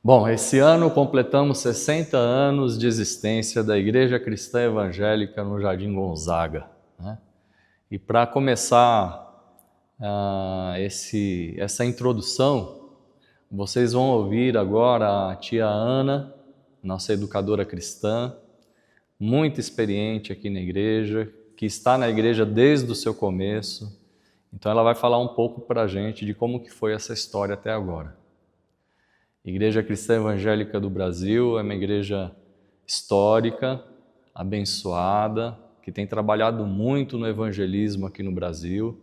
Bom, esse ano completamos 60 anos de existência da Igreja Cristã Evangélica no Jardim Gonzaga, né? E para começar essa introdução, vocês vão ouvir agora a tia Ana, nossa educadora cristã, muito experiente aqui na igreja, que está na igreja desde o seu começo. Então ela vai falar um pouco para a gente de como que foi essa história até agora. Igreja Cristã Evangélica do Brasil é uma igreja histórica, abençoada, que tem trabalhado muito no evangelismo aqui no Brasil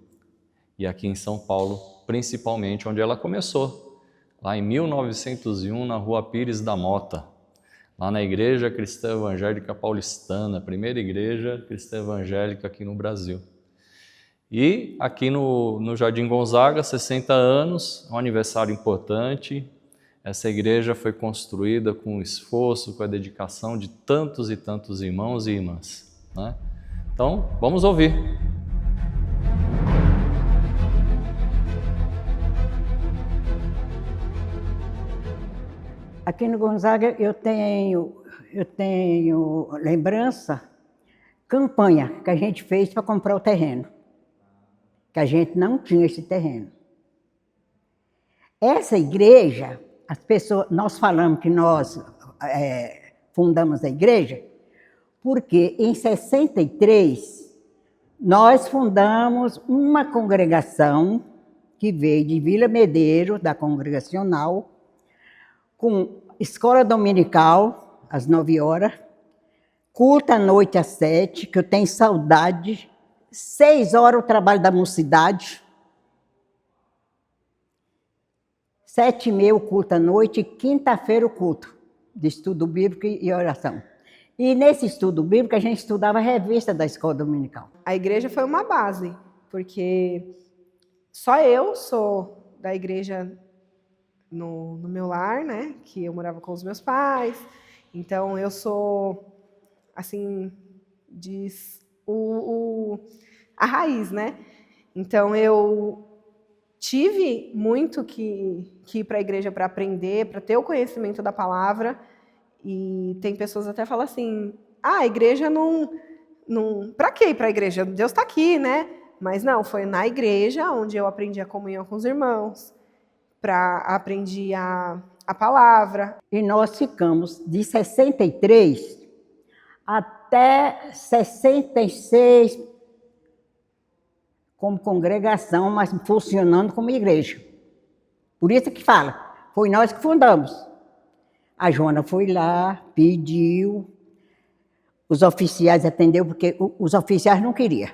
e aqui em São Paulo, principalmente, onde ela começou, lá em 1901, na Rua Pires da Mota, lá na Igreja Cristã Evangélica Paulistana, a primeira igreja cristã evangélica aqui no Brasil. E aqui no Jardim Gonzaga, 60 anos, um aniversário importante. Essa igreja foi construída com o esforço, com a dedicação de tantos e tantos irmãos e irmãs, né? Então, vamos ouvir. Aqui no Gonzaga eu tenho lembrança, campanha que a gente fez para comprar o terreno, que a gente não tinha esse terreno. Essa igreja, as pessoas, nós falamos que nós fundamos a igreja, porque em 63 nós fundamos uma congregação que veio de Vila Medeiros, da Congregacional, com escola dominical, às 9 horas, culto à noite às 7, que eu tenho saudade, 6 horas o trabalho da mocidade, 7h30 o culto à noite, e quinta-feira o culto de estudo bíblico e oração. E nesse estudo bíblico a gente estudava a revista da escola dominical. A igreja foi uma base, porque só eu sou da igreja no meu lar, né? Que eu morava com os meus pais. Então eu sou, assim, a raiz, né? Então eu tive muito que ir para a igreja para aprender, para ter o conhecimento da palavra. E tem pessoas até falam assim, a igreja não para que ir para a igreja? Deus está aqui, né? Mas não, foi na igreja onde eu aprendi a comunhão com os irmãos, aprendi a palavra. E nós ficamos de 63 até 66 como congregação, mas funcionando como igreja. Por isso que fala, foi nós que fundamos. A Joana foi lá, pediu, os oficiais atendeu, porque os oficiais não queriam.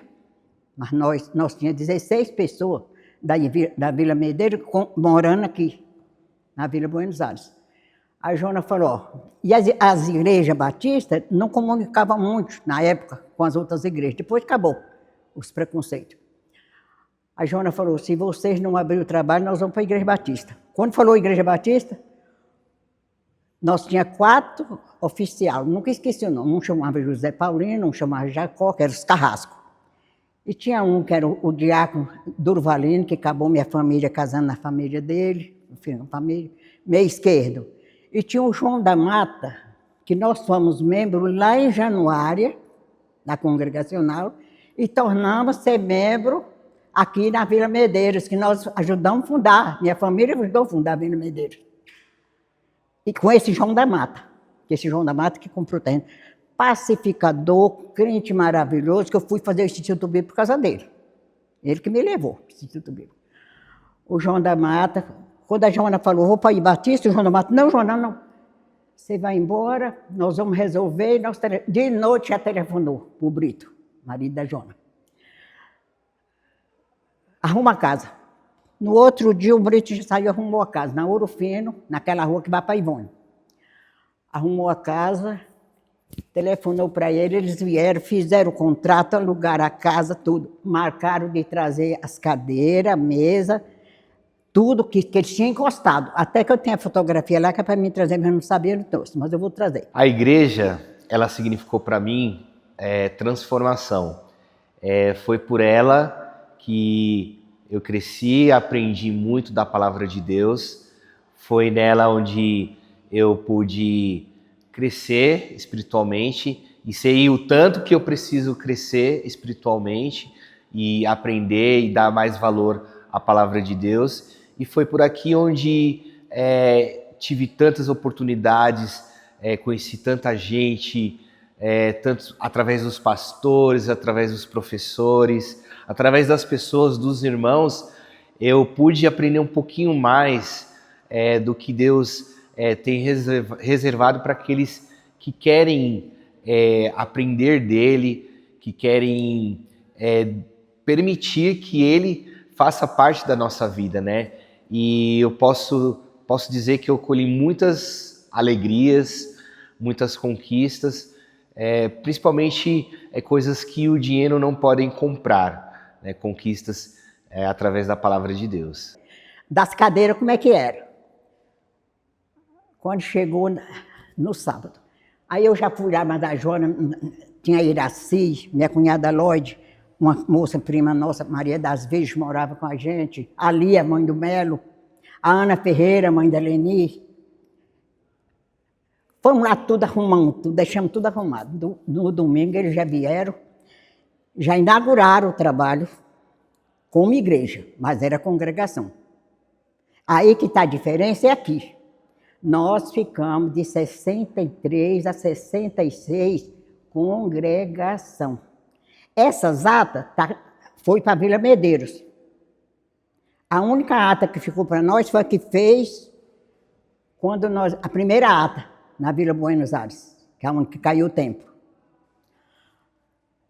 Mas nós tínhamos 16 pessoas da Vila Medeiros morando aqui, na Vila Buenos Aires. A Joana falou, ó, e as igrejas batistas não comunicavam muito, na época, com as outras igrejas. Depois acabou os preconceitos. A Joana falou, se vocês não abrirem o trabalho, nós vamos para a igreja batista. Quando falou igreja batista, nós tínhamos 4 oficiais, nunca esqueci o nome. Um chamava José Paulino, um chamava Jacó, que era os Carrasco. E tinha um que era o diácono Durvalino, que acabou minha família casando na família dele, enfim, família, meio esquerdo. E tinha o João da Mata, que nós fomos membros lá em Januária, da Congregacional, e tornamos ser membro aqui na Vila Medeiros, que nós ajudamos a fundar. Minha família ajudou a fundar a Vila Medeiros. E com esse João da Mata, que comprou o terreno. Pacificador, crente maravilhoso, que eu fui fazer o Instituto Bíblico por causa dele. Ele que me levou, o Instituto Bíblico. O João da Mata, quando a Joana falou, vou para ir Batista, o João da Mata, não, Joana, não. Você vai embora, nós vamos resolver. De noite já telefonou para o Brito, marido da Joana. Arruma a casa. No outro dia, o Brito já saiu e arrumou a casa, na Ouro Fino, naquela rua que vai para Ivone. Arrumou a casa, telefonou para ele, eles vieram, fizeram o contrato, alugaram a casa, tudo. Marcaram de trazer as cadeiras, a mesa, tudo que eles tinham encostado. Até que eu tenho a fotografia lá, que é para mim trazer, mas eu não sabia, não trouxe, mas eu vou trazer. A igreja, ela significou para mim transformação. Foi por ela que eu cresci, aprendi muito da palavra de Deus. Foi nela onde eu pude crescer espiritualmente e sei o tanto que eu preciso crescer espiritualmente e aprender e dar mais valor à palavra de Deus. E foi por aqui onde tive tantas oportunidades, conheci tanta gente, tanto através dos pastores, através dos professores, através das pessoas, dos irmãos, eu pude aprender um pouquinho mais do que Deus tem reservado para aqueles que querem aprender dele, que querem permitir que ele faça parte da nossa vida, né? E eu posso dizer que eu colhi muitas alegrias, muitas conquistas, principalmente coisas que o dinheiro não pode comprar, né? Conquistas através da palavra de Deus. Das cadeiras, como é que era? Quando chegou no sábado. Aí eu já fui lá, mas a Joana, tinha a Iraci, minha cunhada Lloyd, uma moça prima nossa, Maria das Vezes, morava com a gente, a Lia, mãe do Melo, a Ana Ferreira, mãe da Leni. Fomos lá tudo arrumando, deixamos tudo arrumado. No domingo eles já vieram, já inauguraram o trabalho como igreja, mas era congregação. Aí que está a diferença é aqui. Nós ficamos de 63 a 66 congregação. Essas atas foi para a Vila Medeiros. A única ata que ficou para nós foi a que fez a primeira ata na Vila Buenos Aires, que é onde caiu o templo.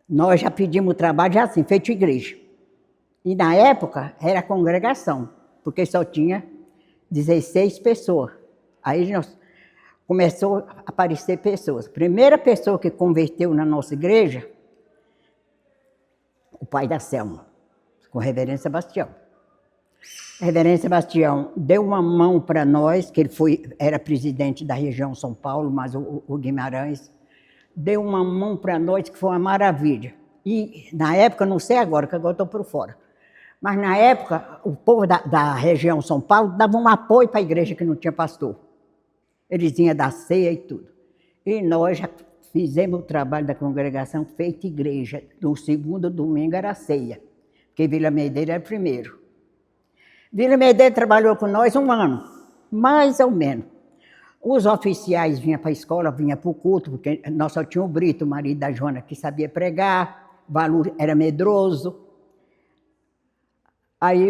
Nós já pedimos o trabalho já assim, feito igreja. E na época era congregação, porque só tinha 16 pessoas. Aí começou a aparecer pessoas. A primeira pessoa que converteu na nossa igreja, o pai da Selma, com o reverendo Sebastião. O reverendo Sebastião deu uma mão para nós, que ele era presidente da região São Paulo, mas o Guimarães deu uma mão para nós que foi uma maravilha. E na época, não sei agora, que agora estou por fora, mas na época o povo da região São Paulo dava um apoio para a igreja que não tinha pastor. Eles vinham dar ceia e tudo. E nós já fizemos o trabalho da congregação feita igreja. No segundo domingo era a ceia, porque Vila Medeiros era primeiro. Vila Medeiros trabalhou com nós 1 ano, mais ou menos. Os oficiais vinham para a escola, vinham para o culto, porque nós só tínhamos o Brito, o marido da Joana, que sabia pregar, Valor era medroso. Aí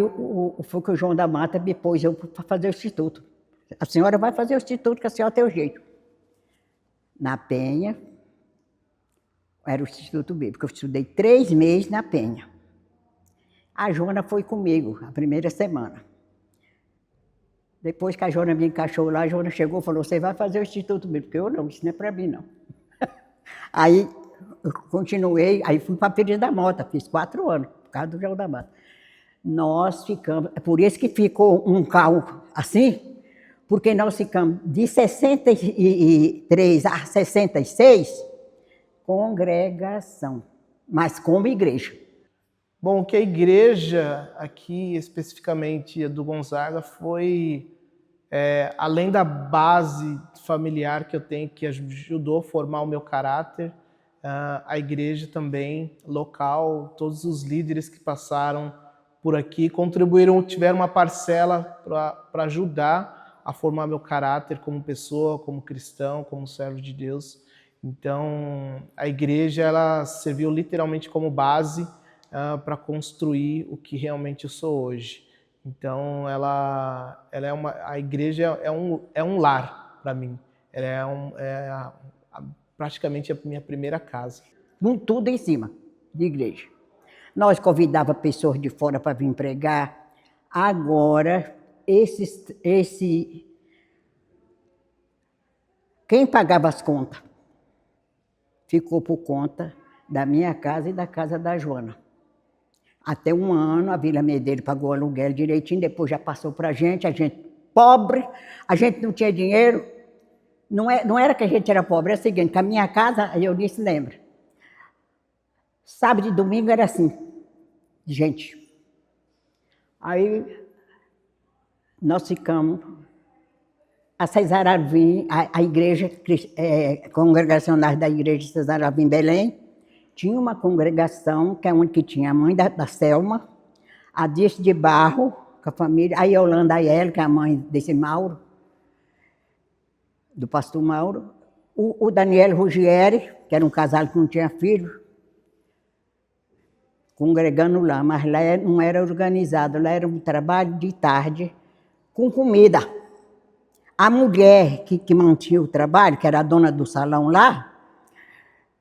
foi que o João da Mata me pôs eu para fazer o instituto. A senhora vai fazer o instituto, que a senhora tem o jeito. Na Penha, era o Instituto Bíblico. Eu estudei 3 meses na Penha. A Joana foi comigo a primeira semana. Depois que a Joana me encaixou lá, a Joana chegou e falou, você vai fazer o Instituto Bíblico. Eu não, isso não é para mim, não. Aí eu continuei, aí fui para a Pires da Mota, fiz 4 anos, por causa do João da Mata. Nós ficamos, é por isso que ficou um carro assim, porque nós ficamos de 63 a 66, congregação, mas como igreja. Bom, que a igreja aqui, especificamente do Gonzaga, foi, além da base familiar que eu tenho, que ajudou a formar o meu caráter, a igreja também, local, todos os líderes que passaram por aqui, contribuíram, tiveram uma parcela para ajudar a formar meu caráter como pessoa, como cristão, como servo de Deus. Então, a igreja, ela serviu literalmente como base para construir o que realmente eu sou hoje. Então, a igreja é um lar para mim. Ela praticamente a minha primeira casa. Com tudo em cima de igreja. Nós convidava pessoas de fora para vir pregar. Agora, quem pagava as contas ficou por conta da minha casa e da casa da Joana. Até 1 ano a Vila Medeiros pagou o aluguel direitinho, depois já passou para a gente pobre, a gente não tinha dinheiro. Não era que a gente era pobre, era o seguinte, que a minha casa, a Eunice lembra, sábado e domingo era assim, gente. Aí nós ficamos a Cesar Alvim, a igreja congregacional da igreja Cesar Alvim Belém, tinha uma congregação que é onde que tinha a mãe da Selma, a Dirce de Barro, com a família, a Yolanda Aiello, que é a mãe desse Mauro, do pastor Mauro, o Daniel Ruggieri, que era um casal que não tinha filho, congregando lá, mas lá não era organizado, lá era um trabalho de tarde com comida. A mulher que mantinha o trabalho, que era a dona do salão lá,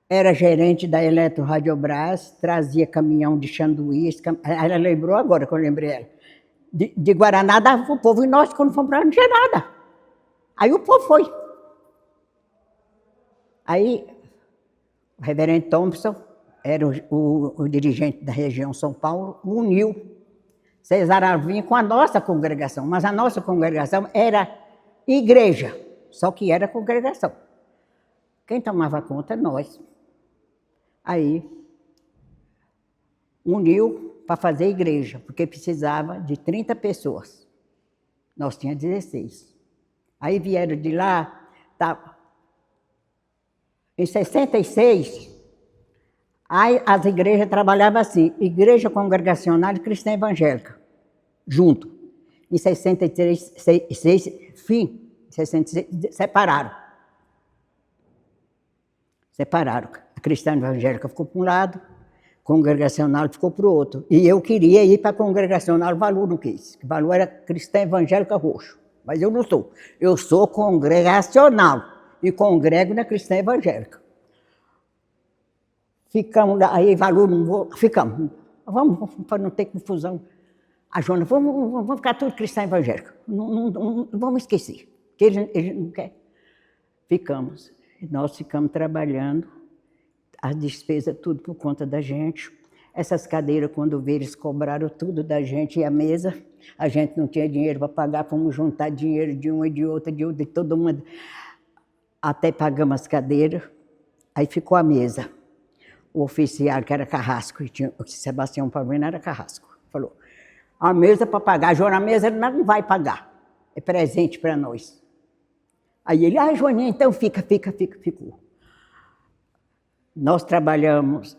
era gerente da Eletro Radiobras, trazia caminhão de sanduíche, ela lembrou agora que eu lembrei ela, de Guaraná dava para o povo, e nós quando fomos para lá não tinha nada. Aí o povo foi. Aí o reverendo Thompson, era o dirigente da região São Paulo, uniu Cesar Alvim com a nossa congregação, mas a nossa congregação era igreja, só que era congregação. Quem tomava conta? Nós. Aí, uniu para fazer igreja, porque precisava de 30 pessoas. Nós tínhamos 16. Aí vieram de lá, em 66, aí as igrejas trabalhavam assim, igreja congregacional e cristã evangélica, junto. Em 63, 66, separaram. A cristã evangélica ficou para um lado, a congregacional ficou para o outro. E eu queria ir para a congregacional, o Valor não quis. O Valor era cristã evangélica roxo. Mas eu não sou. Eu sou congregacional e congrego na cristã evangélica. Ficamos lá, aí Valor não vou, ficamos. Vamos, para não ter confusão. A Jona, vamos ficar tudo cristã evangélica. Não vamos esquecer, que eles não querem. Ficamos. Nós ficamos trabalhando, as despesas tudo por conta da gente. Essas cadeiras, quando veio, eles cobraram tudo da gente e a mesa. A gente não tinha dinheiro para pagar, fomos juntar dinheiro de uma e de outra, de todo mundo. Até pagamos as cadeiras, aí ficou a mesa. O oficial, que era Carrasco, e tinha, o Sebastião Pavena era Carrasco, falou, a mesa para pagar, Joana, a mesa não vai pagar, é presente para nós. Aí ele, Joaninha, então ficou. Nós trabalhamos,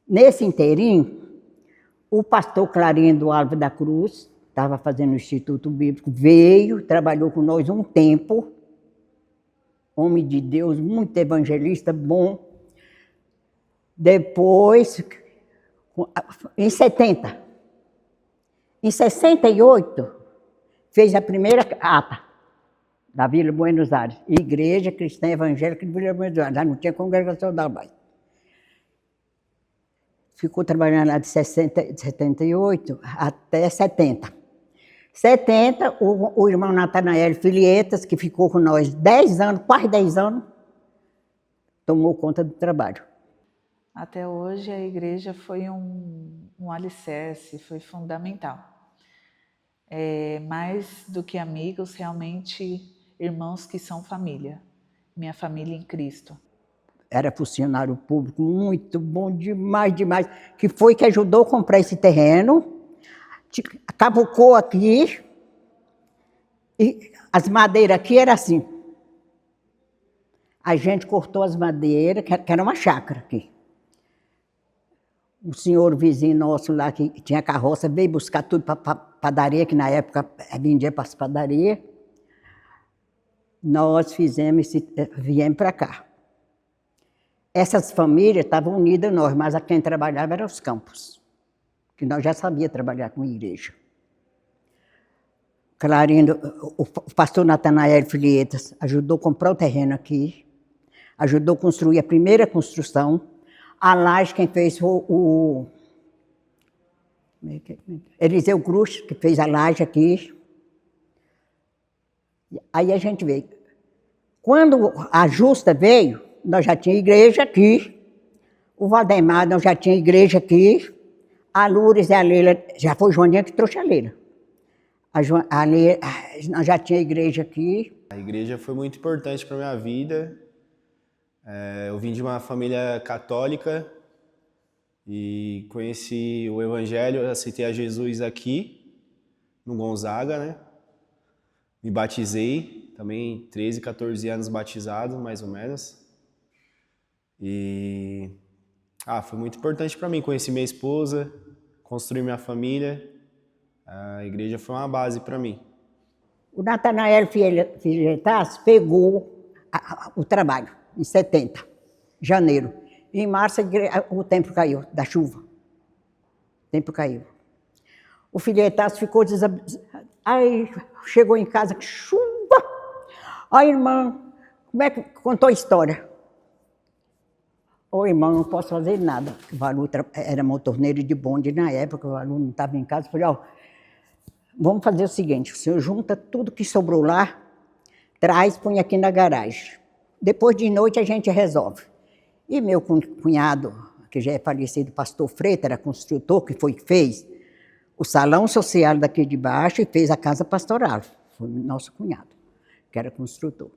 nesse inteirinho, o pastor Clarinho do Alvo da Cruz, estava fazendo o Instituto Bíblico, veio, trabalhou com nós um tempo, homem de Deus, muito evangelista, bom. Depois, em 70, em 68, fez a primeira ata da Vila Buenos Aires, Igreja Cristã Evangélica de Vila Buenos Aires, já não tinha congregação da mais. Ficou trabalhando lá de 78 até 70. 70, o irmão Natanael Filietas, que ficou com nós 10 anos, quase 10 anos, tomou conta do trabalho. Até hoje a igreja foi um alicerce, foi fundamental. Mais do que amigos, realmente irmãos que são família, minha família em Cristo. Era funcionário público muito bom, demais, que foi que ajudou a comprar esse terreno, cavucou aqui, e as madeiras aqui eram assim. A gente cortou as madeiras, que era uma chácara aqui. O senhor vizinho nosso lá, que tinha carroça, veio buscar tudo para a padaria, que na época vendia para as padarias. Nós viemos para cá. Essas famílias estavam unidas nós, mas a quem trabalhava eram os campos, que nós já sabíamos trabalhar com igreja. Clarindo, o pastor Natanael Filietas ajudou a comprar o terreno aqui, ajudou a construir a primeira construção. A laje, quem fez foi o Eliseu Cruz, que fez a laje aqui. Aí a gente veio. Quando a Justa veio, nós já tínhamos igreja aqui. O Valdemar, nós já tínhamos igreja aqui. A Lourdes e a Leila, já foi Joaninha que trouxe a Leila. A Leila, nós já tínhamos igreja aqui. A igreja foi muito importante para a minha vida. Eu vim de uma família católica e conheci o Evangelho, aceitei a Jesus aqui, no Gonzaga, né? Me batizei também 13, 14 anos batizado, mais ou menos. E foi muito importante para mim, conheci minha esposa, construir minha família. A igreja foi uma base para mim. O Natanael Filietaz pegou o trabalho em 70, janeiro. Em março o tempo caiu, da chuva. O tempo caiu. O Filietaz ficou Aí chegou em casa, que chuva! A irmã, como é que contou a história? Ô irmão, não posso fazer nada. O Valu era motorneiro de bonde na época, o Valu não estava em casa. Eu falei, vamos fazer o seguinte, o senhor junta tudo que sobrou lá, traz, põe aqui na garagem. Depois de noite a gente resolve. E meu cunhado, que já é falecido, pastor Freitas, era construtor, que fez o salão social daqui de baixo e fez a casa pastoral. Foi nosso cunhado, que era construtor.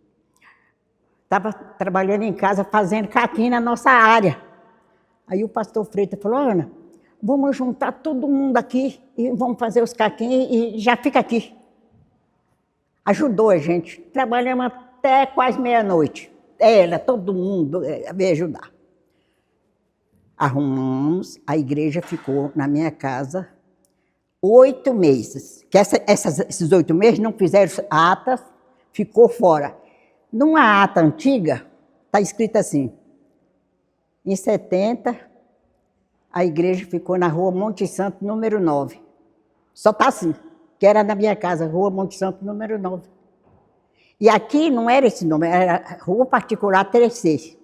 Estava trabalhando em casa, fazendo caquinho na nossa área. Aí o pastor Freitas falou, Ana, vamos juntar todo mundo aqui e vamos fazer os caquinhos e já fica aqui. Ajudou a gente. Trabalhamos até quase meia-noite. Ela, todo mundo veio ajudar. Arrumamos, a igreja ficou na minha casa 8 meses. Que esses 8 meses não fizeram atas, ficou fora. Numa ata antiga, está escrito assim, em 70, a igreja ficou na rua Monte Santo, número 9. Só está assim, que era na minha casa, rua Monte Santo, número 9. E aqui não era esse nome, era rua particular 3C.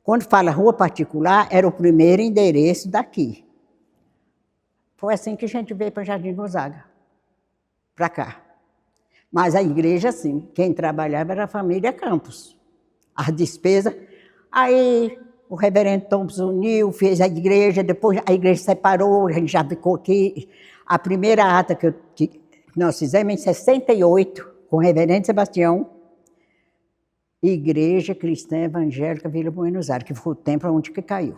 Quando fala rua particular, era o primeiro endereço daqui. Foi assim que a gente veio para Jardim Gonzaga, para cá. Mas a igreja, sim, quem trabalhava era a família Campos. As despesas. Aí o reverendo Thompson uniu, fez a igreja, depois a igreja separou, a gente já ficou aqui. A primeira ata que nós fizemos em 68, com o reverendo Sebastião, Igreja Cristã Evangélica Vila Buenos Aires, que foi o templo onde que caiu.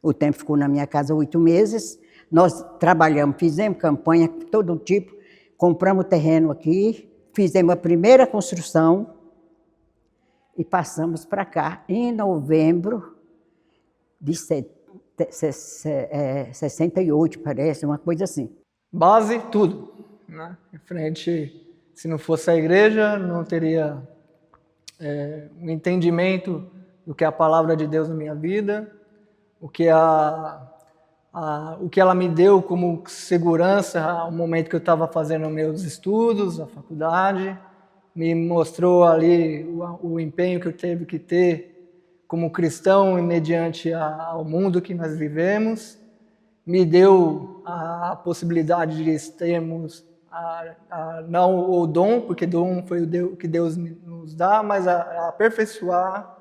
O templo ficou na minha casa 8 meses. Nós trabalhamos, fizemos campanha, todo tipo. Compramos o terreno aqui, fizemos a primeira construção e passamos para cá em novembro de 68, parece, uma coisa assim. Base, tudo. Né? Em frente, se não fosse a igreja, não teria um entendimento do que é a palavra de Deus na minha vida, o que ela me deu como segurança ao momento que eu estava fazendo meus estudos, a faculdade, me mostrou ali o empenho que eu teve que ter como cristão e mediante ao mundo que nós vivemos, me deu a possibilidade de termos não o dom, porque dom foi o que Deus nos dá, mas a aperfeiçoar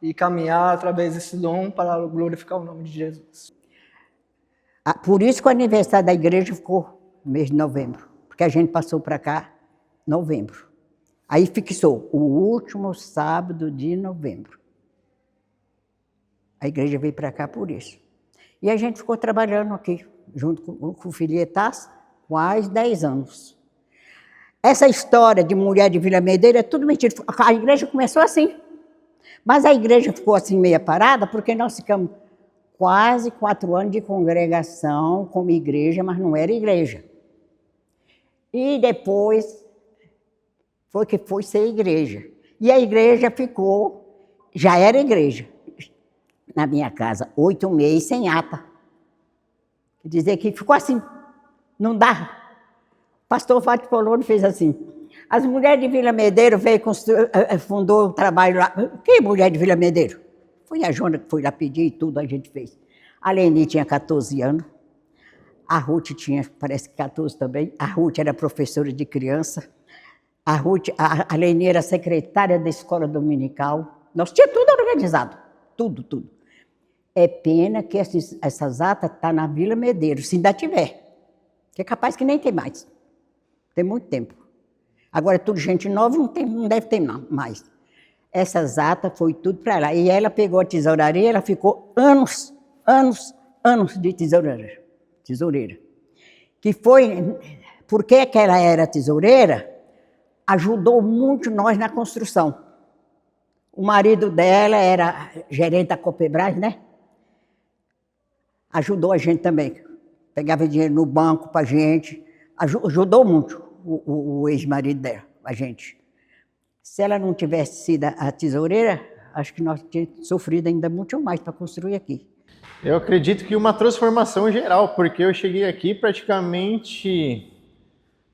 e caminhar através desse dom para glorificar o nome de Jesus. Por isso que o aniversário da igreja ficou no mês de novembro, porque a gente passou para cá em novembro. Aí fixou o último sábado de novembro. A igreja veio para cá por isso. E a gente ficou trabalhando aqui, junto com o Filietaz, quase 10 anos. Essa história de mulher de Vila Medeiros é tudo mentira. A igreja começou assim, mas a igreja ficou assim meia parada, porque nós ficamos quase 4 anos de congregação como igreja, mas não era igreja. E depois foi ser igreja. E a igreja já era igreja. Na minha casa, 8 meses sem ata. Quer dizer que ficou assim, não dá. O pastor Fátima Poloni fez assim. As mulheres de Vila Medeiros fundou o trabalho lá. Que mulher de Vila Medeiros? Foi a Jona que foi lá pedir e tudo a gente fez. A Leni tinha 14 anos, a Ruth tinha, parece que 14 também. A Ruth era professora de criança, a Leni era secretária da escola dominical. Nós tínhamos tudo organizado, tudo. É pena que essas atas estão na Vila Medeiros, se ainda tiver. Que é capaz que nem tem mais. Tem muito tempo. Agora, tudo gente nova, não deve ter mais. Essas atas foi tudo para lá. E ela pegou a tesouraria, ela ficou anos de tesoureira. Que foi, por que ela era tesoureira? ajudou muito nós na construção. O marido dela era gerente da Copebras, né? Ajudou a gente também. Pegava dinheiro no banco para a gente. Ajudou muito o ex-marido dela, a gente. Se ela não tivesse sido a tesoureira, acho que nós tínhamos sofrido ainda muito mais para construir aqui. Eu acredito que uma transformação geral, porque eu cheguei aqui praticamente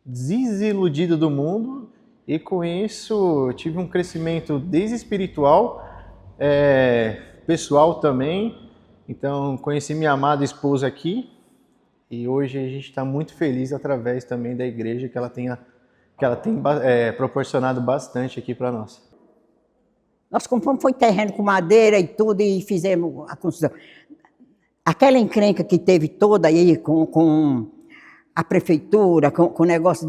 desiludido do mundo e com isso tive um crescimento desde espiritual, pessoal também. Então conheci minha amada esposa aqui e hoje a gente está muito feliz através também da igreja que ela tem proporcionado bastante aqui para nós. Nós compramos foi terreno com madeira e tudo e fizemos a construção. Aquela encrenca que teve toda aí com a prefeitura, com o negócio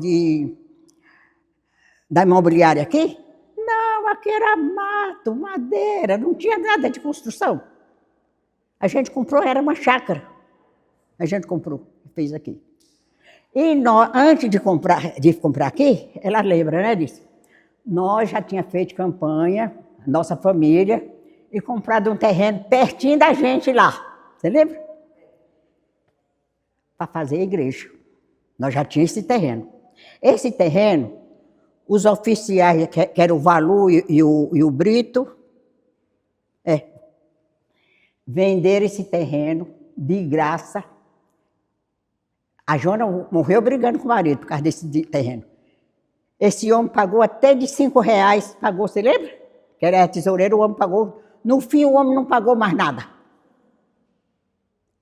da imobiliária aqui, não, aqui era mato, madeira, não tinha nada de construção. A gente comprou, era uma chácara. A gente comprou, fez aqui. E nós, antes de comprar aqui, ela lembra, né, disso? Nós já tínhamos feito campanha, nossa família, e comprado um terreno pertinho da gente lá. Você lembra? Para fazer a igreja. Nós já tínhamos esse terreno. Esse terreno, os oficiais, que era o Valu e o Brito, venderam esse terreno de graça. A Jona morreu brigando com o marido por causa desse terreno. Esse homem pagou até de R$5, pagou, você lembra? Que era tesoureiro, o homem pagou. No fim, o homem não pagou mais nada.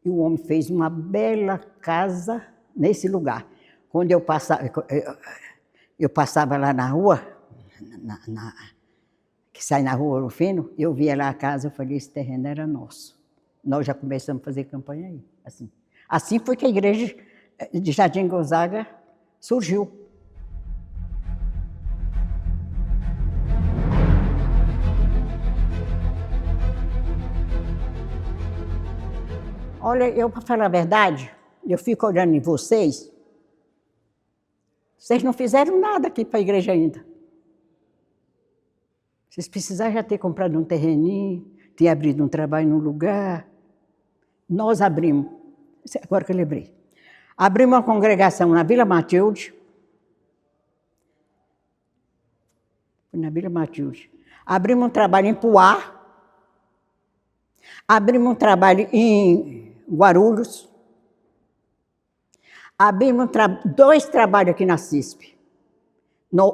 E o homem fez uma bela casa nesse lugar. Quando eu passava lá na rua, que sai na rua Ouro Fino, eu via lá a casa, eu falei, esse terreno era nosso. Nós já começamos a fazer campanha aí. Assim foi que a igreja de Jardim Gonzaga surgiu. Olha, eu, para falar a verdade, eu fico olhando em vocês, vocês não fizeram nada aqui para a igreja ainda. Vocês precisaram já ter comprado um terreninho, ter abrido um trabalho num lugar. Nós abrimos, agora que eu lembrei, abrimos uma congregação na Vila Matilde. Na Vila Matilde. Abrimos um trabalho em Poá. Abrimos um trabalho em Guarulhos. Abrimos 2 trabalhos aqui na CISP.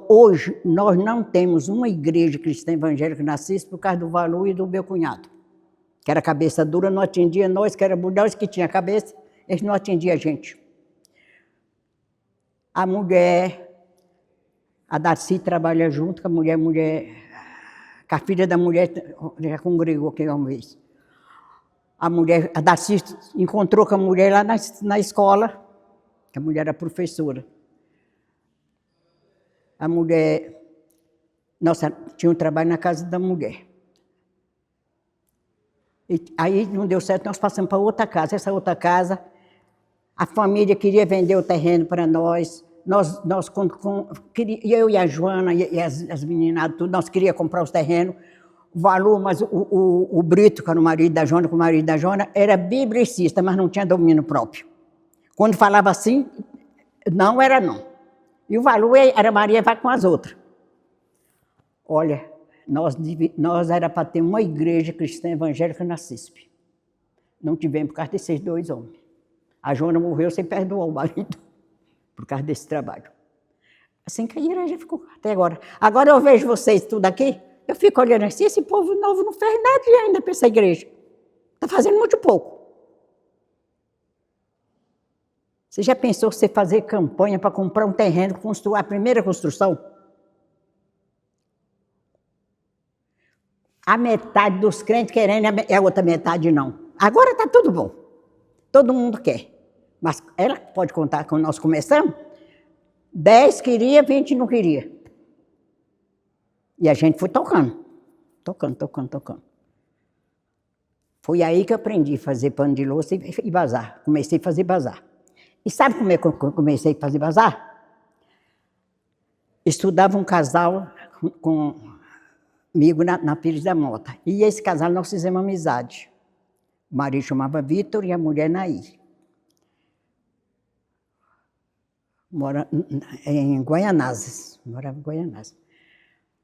Hoje, nós não temos uma igreja cristã evangélica na CISP por causa do Valu e do meu cunhado. Que era cabeça dura, não atendia nós, que era nós que tinha cabeça, eles não atendiam a gente. A mulher, a Darcy trabalha junto com a mulher, com a filha da mulher, já congregou aqui uma vez. A Darcy encontrou com a mulher lá na escola, que a mulher era professora. A mulher, nossa, tinha um trabalho na casa da mulher. E aí não deu certo, nós passamos para outra casa. Essa outra casa, a família queria vender o terreno para nós. Eu e a Joana e as meninas, tudo, nós queríamos comprar os terrenos. O valor, mas o Brito, que era o marido da Joana, com o marido da Joana, era biblicista, mas não tinha domínio próprio. Quando falava assim, não era não. E o valor era Maria vai com as outras. Olha, nós era para ter uma igreja cristã evangélica na CISP. Não tivemos por causa desses 2 homens. A Joana morreu sem perdoar o marido, por causa desse trabalho. Assim que a igreja ficou até agora. Agora eu vejo vocês tudo aqui, eu fico olhando assim, esse povo novo não fez nada ainda para essa igreja. Está fazendo muito pouco. Você já pensou você fazer campanha para comprar um terreno, construir a primeira construção? A metade dos crentes querendo e a outra metade não. Agora está tudo bom. Todo mundo quer. Mas ela pode contar quando nós começamos, 10 queria, 20 não queria. E a gente foi tocando. Foi aí que eu aprendi a fazer pano de louça e bazar. Comecei a fazer bazar. E sabe como é que eu comecei a fazer bazar? estudava um casal comigo na Pires da Mota. E esse casal nós fizemos amizade. O marido chamava Vitor e a mulher Naí. Mora em Guaianazes. Morava em Guaianazes.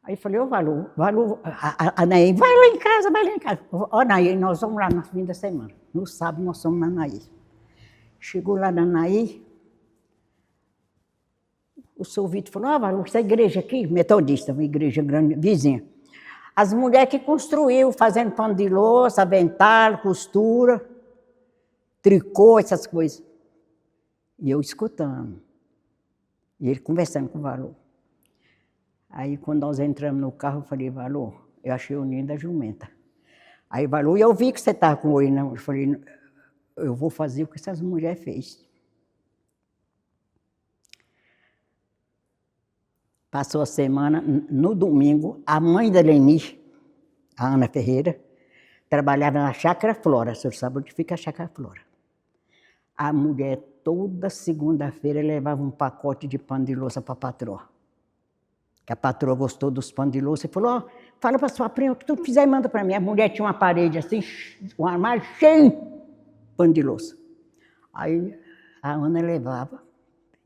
Aí eu falei, ô Valu, a Naí, vai lá em casa, vai lá em casa. Ó, Naí, nós vamos lá no fim da semana. No sábado nós fomos na Naí. Chegou lá na Naí, o seu Vitor falou, Valu, essa igreja aqui, metodista, uma igreja grande, vizinha. As mulheres que construiu, fazendo pano de louça, avental, costura, tricô, essas coisas. E eu escutando. E ele conversando com o Valu. Aí, quando nós entramos no carro, eu falei, Valu, eu achei o ninho da jumenta. Aí, Valu, eu vi que você estava com o olho, não. Eu falei, eu vou fazer o que essas mulheres fez. Passou a semana, no domingo, a mãe da Leni, a Ana Ferreira, trabalhava na Chácara Flora. O senhor sabe onde fica a Chácara Flora. A mulher, toda segunda-feira, levava um pacote de pano de louça para a patroa. Que a patroa gostou dos panos de louça e falou, ó, fala para sua prima, o que tu fizer, manda para mim. A mulher tinha uma parede assim, um armário cheio de pano de louça. Aí a Ana levava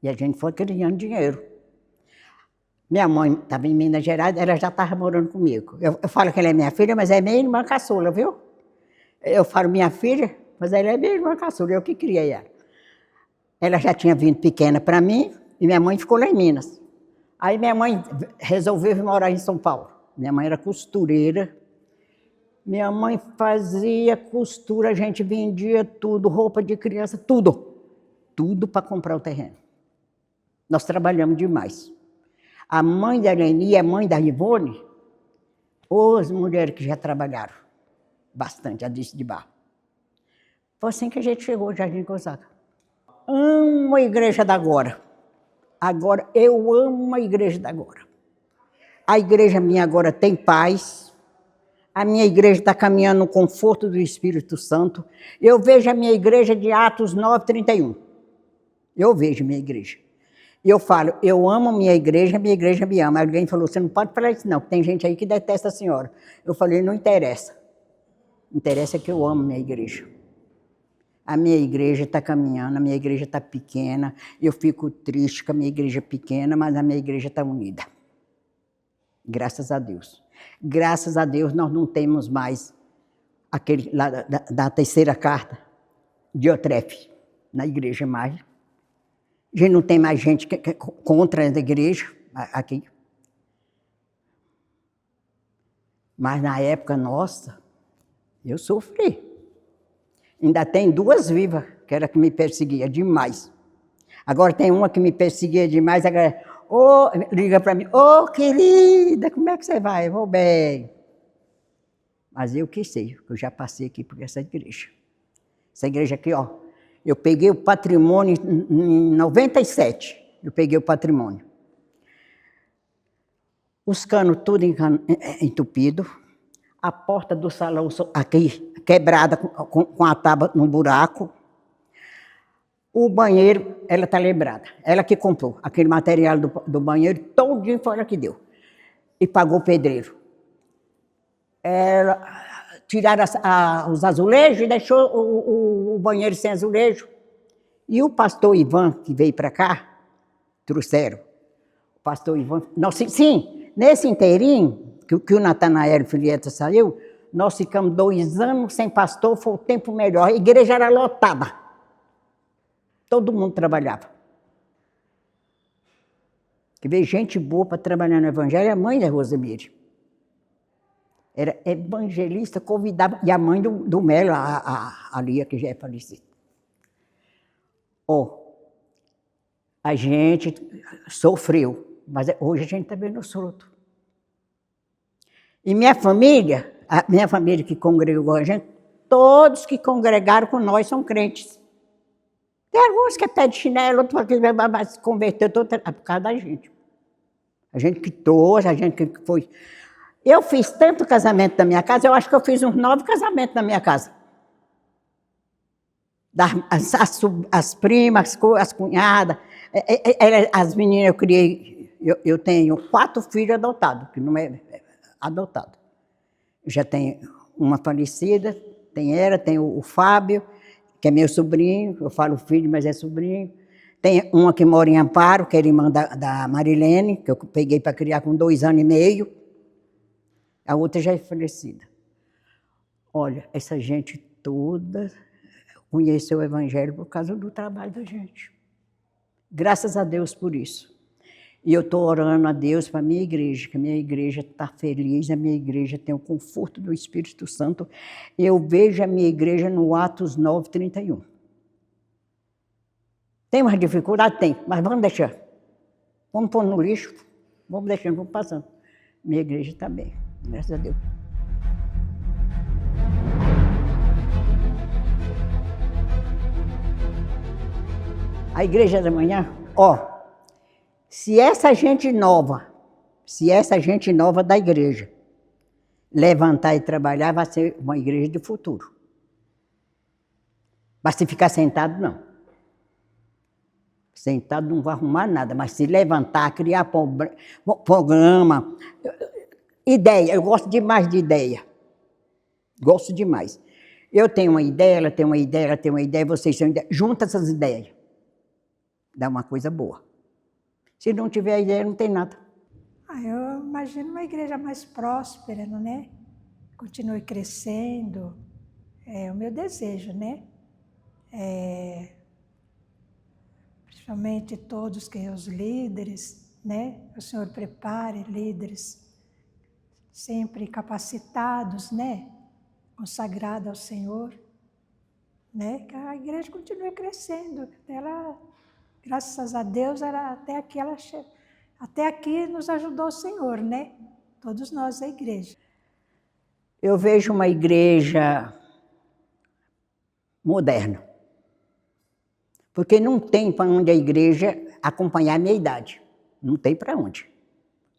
e a gente foi criando dinheiro. Minha mãe estava em Minas Gerais, ela já estava morando comigo. Eu falo que ela é minha filha, mas é minha irmã caçula, viu? Eu falo minha filha, mas ela é minha irmã caçula, eu que criei ela. Ela já tinha vindo pequena para mim e minha mãe ficou lá em Minas. Aí minha mãe resolveu vir morar em São Paulo. Minha mãe era costureira. Minha mãe fazia costura, a gente vendia tudo, roupa de criança, tudo. Tudo para comprar o terreno. Nós trabalhamos demais. A mãe da Leni e a mãe da Ivone, as mulheres que já trabalharam bastante, a Dice de Barro. Foi assim que a gente chegou ao Jardim Gonzaga. Amo a igreja da agora. Agora, eu amo a igreja da agora. A igreja minha agora tem paz. A minha igreja está caminhando no conforto do Espírito Santo. Eu vejo a minha igreja de Atos 9:31. Eu vejo a minha igreja. E eu falo, eu amo minha igreja me ama. Alguém falou, você não pode falar isso não, porque tem gente aí que detesta a senhora. Eu falei, não interessa. Interessa que eu amo minha igreja. A minha igreja está caminhando, a minha igreja está pequena. Eu fico triste com a minha igreja pequena, mas a minha igreja está unida. Graças a Deus. Graças a Deus nós não temos mais aquele lá da terceira carta, Diotrefe, na igreja mais. A gente não tem mais gente contra a igreja aqui. Mas na época nossa, eu sofri. Ainda tem duas vivas, que era que me perseguia demais. Agora tem uma que me perseguia demais, agora, liga para mim, querida, como é que você vai? Eu vou bem. Mas eu que sei, eu já passei aqui por essa igreja. Essa igreja aqui, ó. Eu peguei o patrimônio em 97, eu peguei o patrimônio. Os canos tudo entupido, a porta do salão aqui quebrada com a tábua no buraco. O banheiro, ela está lembrada, ela que comprou aquele material do banheiro, todinho foi ela que deu. E pagou o pedreiro. Tiraram os azulejos e deixou o banheiro sem azulejo. E o pastor Ivan, que veio para cá, trouxeram. O pastor Ivan... Sim, nesse inteirinho, que o Natanael Filieta saiu, nós ficamos 2 anos sem pastor, foi o tempo melhor. A igreja era lotada. Todo mundo trabalhava. Que veio gente boa para trabalhar no evangelho, a mãe da Rosemire. Era evangelista, convidava, e a mãe do Melo, a Lia, que já é falecida. A gente sofreu, mas hoje a gente está vendo os frutos. E minha família que congregou a gente, todos que congregaram com nós são crentes. Tem alguns que é pé de chinelo, outros que vai se converter, por causa da gente. A gente que trouxe, a gente que foi... Eu fiz tanto casamento na minha casa, eu acho que eu fiz uns 9 casamentos na minha casa. As primas, as cunhadas, as meninas eu criei Eu tenho 4 filhos adotados, que não é adotado. Já tem uma falecida, tem o Fábio, que é meu sobrinho, eu falo filho, mas é sobrinho. Tem uma que mora em Amparo, que é irmã da Marilene, que eu peguei para criar com 2 anos e meio. A outra já é falecida. Olha, essa gente toda conheceu o Evangelho por causa do trabalho da gente. Graças a Deus por isso. E eu estou orando a Deus para a minha igreja, que a minha igreja está feliz, a minha igreja tem o conforto do Espírito Santo. Eu vejo a minha igreja no Atos 9:31. Tem mais dificuldade? Tem, mas vamos deixar. Vamos pôr no lixo, vamos deixando, vamos passando. Minha igreja está bem, graças a Deus. A igreja da manhã, se essa gente nova da igreja levantar e trabalhar, vai ser uma igreja do futuro. Mas se ficar sentado, não. Sentado não vai arrumar nada, mas se levantar, criar programa, ideia, eu gosto demais de ideia. Gosto demais. Eu tenho uma ideia, ela tem uma ideia, ela tem uma ideia, vocês têm uma ideia. Junta essas ideias. Dá uma coisa boa. Se não tiver ideia, não tem nada. Eu imagino uma igreja mais próspera, né? Continue crescendo. É o meu desejo, né? Principalmente todos que os líderes, né? O Senhor prepare líderes sempre capacitados, né? Consagrados ao Senhor, né? Que a igreja continue crescendo. Ela, graças a Deus, até aqui nos ajudou o Senhor, né? Todos nós, a igreja. Eu vejo uma igreja moderna. Porque não tem para onde a igreja acompanhar a minha idade. Não tem para onde.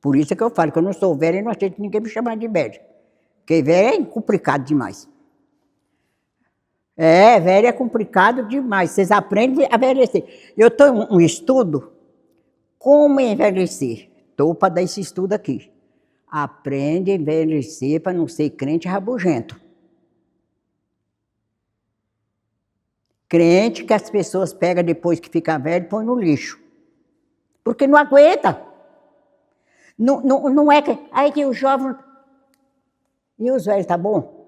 Por isso é que eu falo que eu não sou velha e não aceito ninguém me chamar de velha. Porque velha é complicado demais. Velha é complicado demais. Vocês aprendem a envelhecer. Eu estou em um estudo, como envelhecer. Estou para dar esse estudo aqui. Aprende a envelhecer para não ser crente rabugento. Crente que as pessoas pegam depois que fica velho e põe no lixo. Porque não aguenta. Não é que... Aí que o jovem... E os velhos, tá bom?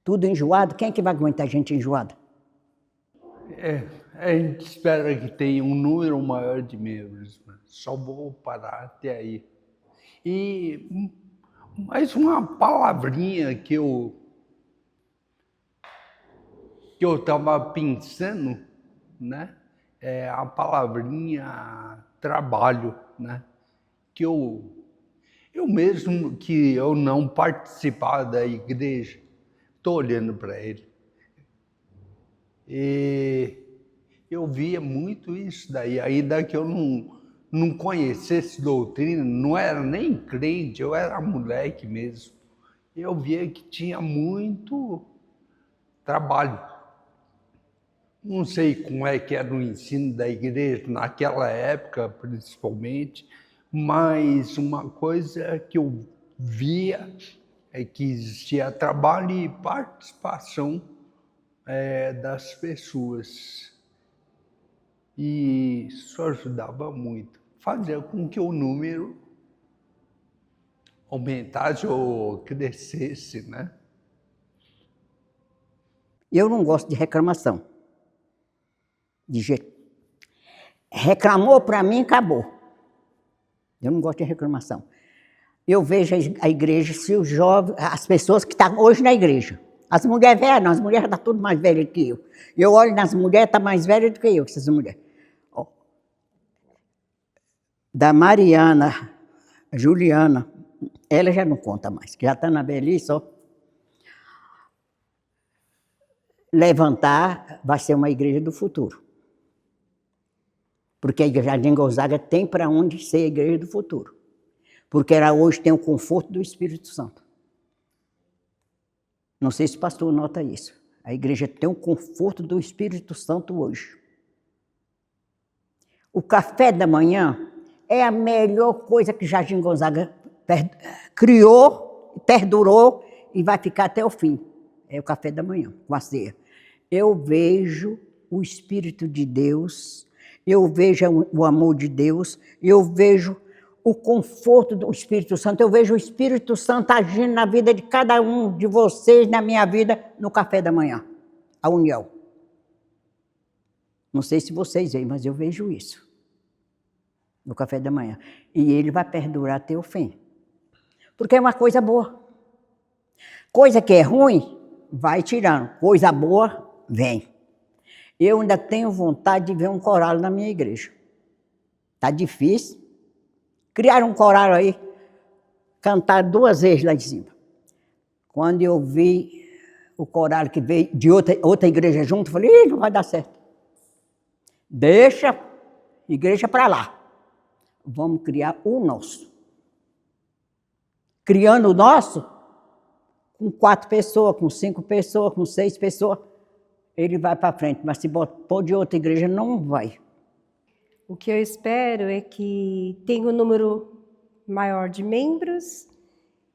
Tudo enjoado? Quem é que vai aguentar gente enjoada? A gente espera que tenha um número maior de membros. Só vou parar até aí. E mais uma palavrinha que eu estava pensando, né? É a palavrinha trabalho, né? Que eu mesmo que eu não participar da igreja, estou olhando para ele. E eu via muito isso daí, ainda que eu não conhecesse doutrina, não era nem crente, eu era moleque mesmo. Eu via que tinha muito trabalho. Não sei como é que era o ensino da igreja naquela época, principalmente, mas uma coisa que eu via é que existia trabalho e participação das pessoas. E isso ajudava muito. Fazia com que o número aumentasse ou crescesse, né? Eu não gosto de reclamação. De jeito. Reclamou para mim, acabou. Eu não gosto de reclamação. Eu vejo a igreja, se os jovens, as pessoas que estão hoje na igreja. As mulheres velhas, não, as mulheres estão tudo mais velhas que eu. Eu olho nas mulheres, estão mais velhas do que eu, essas mulheres. Da Mariana, Juliana, ela já não conta mais, que já está na velhice, ó. Levantar vai ser uma igreja do futuro. Porque a Jardim Gonzaga tem para onde ser a igreja do futuro. Porque ela hoje tem o conforto do Espírito Santo. Não sei se o pastor nota isso. A igreja tem o conforto do Espírito Santo hoje. O café da manhã é a melhor coisa que Jardim Gonzaga criou, perdurou e vai ficar até o fim. É o café da manhã, com a ceia. Eu vejo o Espírito de Deus, eu vejo o amor de Deus, eu vejo o conforto do Espírito Santo, eu vejo o Espírito Santo agindo na vida de cada um de vocês, na minha vida, no café da manhã, a união. Não sei se vocês veem, mas eu vejo isso no café da manhã. E ele vai perdurar até o fim. Porque é uma coisa boa. Coisa que é ruim, vai tirando. Coisa boa, vem. Eu ainda tenho vontade de ver um coral na minha igreja. Está difícil. Criaram um coral aí, cantar 2 vezes lá em cima. Quando eu vi o coral que veio de outra igreja junto, eu falei, não vai dar certo. Deixa igreja para lá. Vamos criar o nosso. Criando o nosso, com 4 pessoas, com 5 pessoas, com 6 pessoas, ele vai para frente. Mas se pôr de outra igreja, não vai. O que eu espero é que tenha um número maior de membros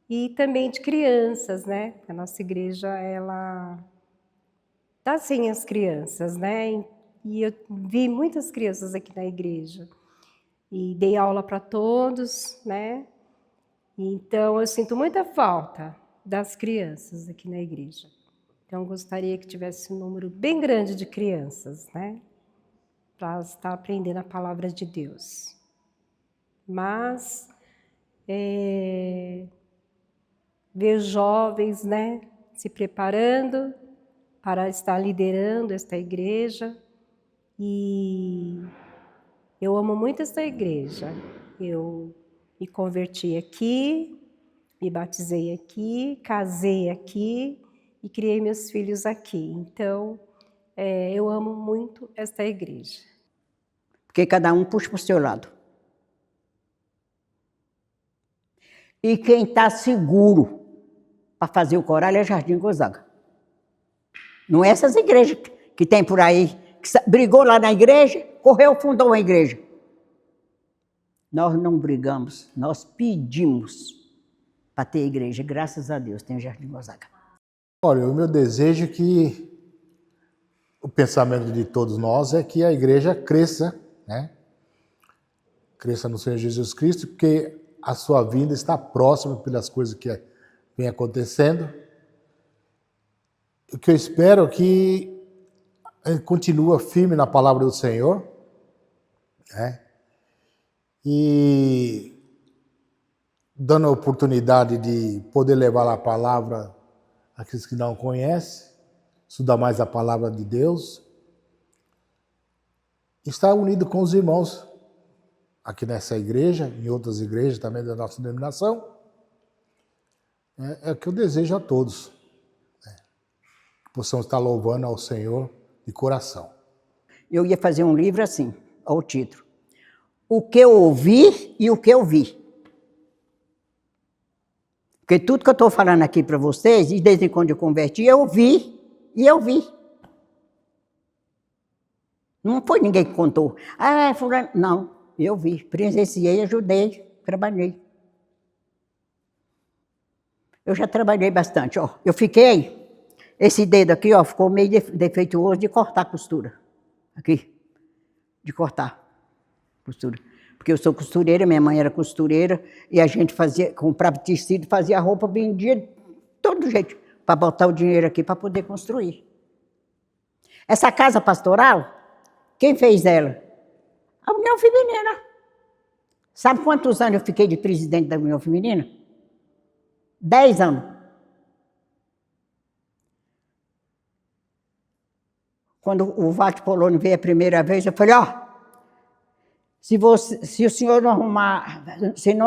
e também de crianças, né? A nossa igreja, ela está sem as crianças, né? E eu vi muitas crianças aqui na igreja. E dei aula para todos, né? Então, eu sinto muita falta das crianças aqui na igreja. Então, gostaria que tivesse um número bem grande de crianças, né? Para estar aprendendo a palavra de Deus. Mas, ver jovens, né? Se preparando para estar liderando esta igreja. E eu amo muito esta igreja. Eu me converti aqui, me batizei aqui, casei aqui e criei meus filhos aqui. Então, eu amo muito esta igreja. Porque cada um puxa para o seu lado. E quem está seguro para fazer o coral é Jardim Gonzaga. Não é essas igrejas que tem por aí, que brigou lá na igreja, correu, fundou uma igreja. Nós não brigamos, nós pedimos para ter igreja. Graças a Deus, tem o Jardim Gonzaga. Olha, o meu desejo é que o pensamento de todos nós é que a igreja cresça, né? Cresça no Senhor Jesus Cristo, porque a sua vinda está próxima pelas coisas que vem acontecendo. O que eu espero é que ele continue firme na palavra do Senhor, né? E dando a oportunidade de poder levar a palavra àqueles que não conhecem, estudar mais a palavra de Deus, estar unido com os irmãos aqui nessa igreja, em outras igrejas também da nossa denominação, é o que eu desejo a todos, né? Que possamos estar louvando ao Senhor de coração. Eu ia fazer um livro assim, ao título: O que eu ouvi e o que eu vi. Porque tudo que eu estou falando aqui para vocês, e desde quando eu converti, eu vi e eu vi. Não foi ninguém que contou. Ah, fulano. Não, eu vi, presenciei, ajudei, trabalhei. Eu já trabalhei bastante, ó. Eu fiquei, esse dedo aqui, ó, ficou meio defeituoso de cortar a costura. Aqui, de cortar a costura. Porque eu sou costureira, minha mãe era costureira, e a gente comprava tecido, fazia roupa, vendia de todo jeito, para botar o dinheiro aqui para poder construir. Essa casa pastoral, quem fez ela? A União Feminina. Sabe quantos anos eu fiquei de presidente da União Feminina? 10 anos. Quando o Vate Polônio veio a primeira vez, eu falei, ó, se o senhor não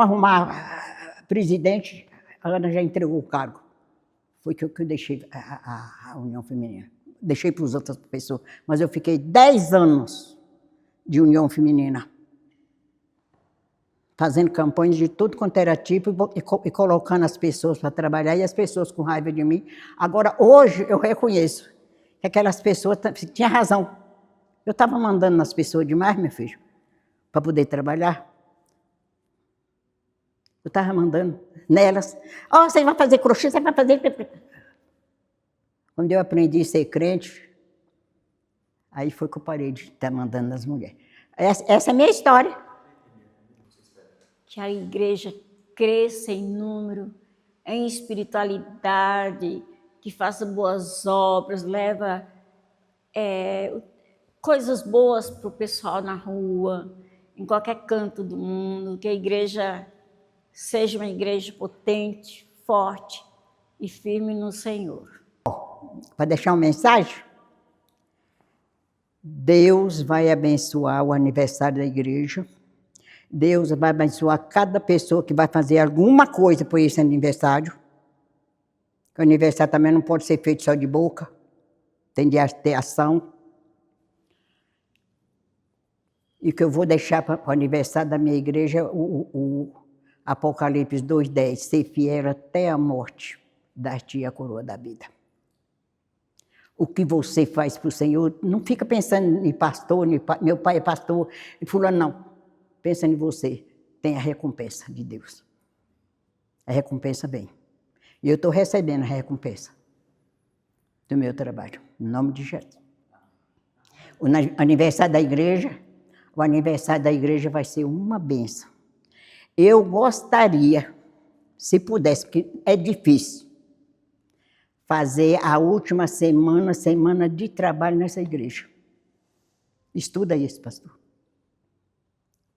arrumar presidente, a Ana já entregou o cargo. Foi que eu deixei a União Feminina. Deixei para as outras pessoas. Mas eu fiquei 10 anos de União Feminina, fazendo campanhas de tudo quanto era tipo e colocando as pessoas para trabalhar e as pessoas com raiva de mim. Agora, hoje, eu reconheço que aquelas pessoas tinham razão. Eu estava mandando nas pessoas demais, meu filho. para poder trabalhar. Eu estava mandando nelas. Ó, você vai fazer crochê, você vai fazer... Quando eu aprendi a ser crente, aí foi que eu parei de estar mandando nas mulheres. Essa é a minha história. Que a igreja cresça em número, em espiritualidade, que faça boas obras, leva coisas boas para o pessoal na rua, em qualquer canto do mundo, que a igreja seja uma igreja potente, forte e firme no Senhor. Para deixar uma mensagem, Deus vai abençoar o aniversário da igreja. Deus vai abençoar cada pessoa que vai fazer alguma coisa por esse aniversário. O aniversário também não pode ser feito só de boca, tem de ter ação. E que eu vou deixar para o aniversário da minha igreja o Apocalipse 2:10, ser fiel até a morte, dar-te a coroa da vida. O que você faz para o Senhor, não fica pensando em pastor, meu pai é pastor, e fulano não. Pensa em você, tem a recompensa de Deus. A recompensa vem. E eu estou recebendo a recompensa do meu trabalho, em nome de Jesus. O aniversário da igreja vai ser uma bênção. Eu gostaria, se pudesse, porque é difícil, fazer a última semana de trabalho nessa igreja. Estuda isso, pastor.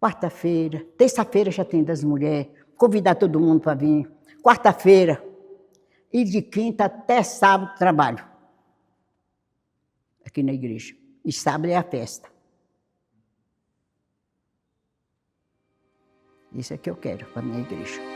Quarta-feira, terça-feira já tem das mulheres, convidar todo mundo para vir. Quarta-feira, e de quinta até sábado trabalho. Aqui na igreja. E sábado é a festa. Isso é que eu quero para a minha igreja.